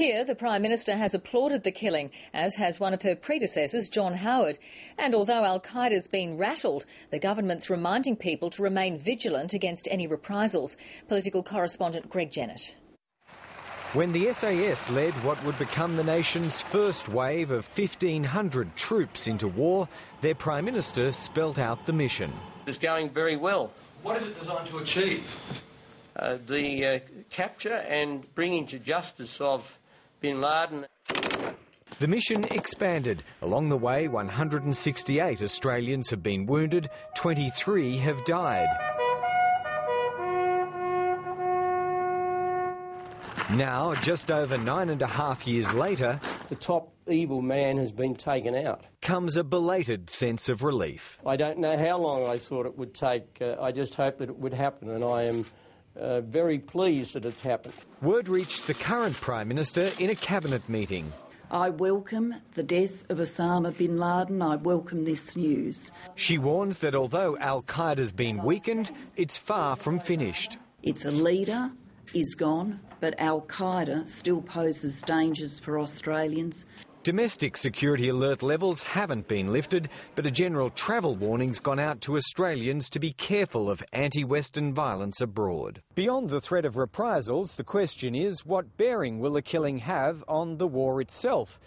Here, the Prime Minister has applauded the killing, as has one of her predecessors, John Howard. And although Al-Qaeda's been rattled, the government's reminding people to remain vigilant against any reprisals. Political correspondent Greg Jennett. When the SAS led what would become the nation's first wave of 1,500 troops into war, their Prime Minister spelt out the mission. It's going very well. What is it designed to achieve? The capture and bringing to justice of bin Laden. The mission expanded. Along the way, 168 Australians have been wounded, 23 have died. Now, just over 9.5 years later, the top evil man has been taken out. Comes a belated sense of relief. I don't know how long I thought it would take. I just hoped that it would happen, and I am very pleased that it's happened. Word reached the current Prime Minister in a cabinet meeting. I welcome the death of Osama bin Laden. I welcome this news. She warns that although Al-Qaeda's been weakened, it's far from finished. Its a leader is gone, but Al-Qaeda still poses dangers for Australians. Domestic security alert levels haven't been lifted, but a general travel warning's gone out to Australians to be careful of anti-Western violence abroad. Beyond the threat of reprisals, the question is, what bearing will the killing have on the war itself?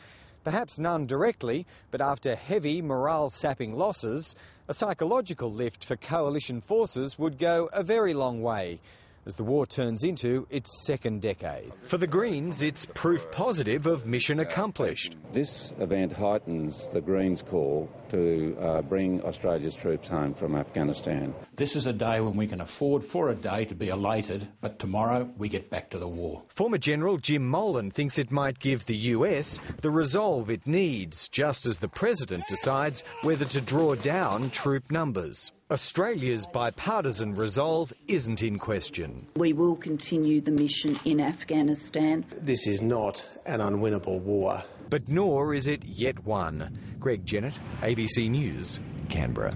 Perhaps none directly, but after heavy morale-sapping losses, a psychological lift for coalition forces would go a very long way as the war turns into its second decade. For the Greens, it's proof positive of mission accomplished. This event heightens the Greens' call to bring Australia's troops home from Afghanistan. This is a day when we can afford for a day to be elated, but tomorrow we get back to the war. Former General Jim Molan thinks it might give the US the resolve it needs, just as the President decides whether to draw down troop numbers. Australia's bipartisan resolve isn't in question. We will continue the mission in Afghanistan. This is not an unwinnable war. But nor is it yet won. Greg Jennett, ABC News, Canberra.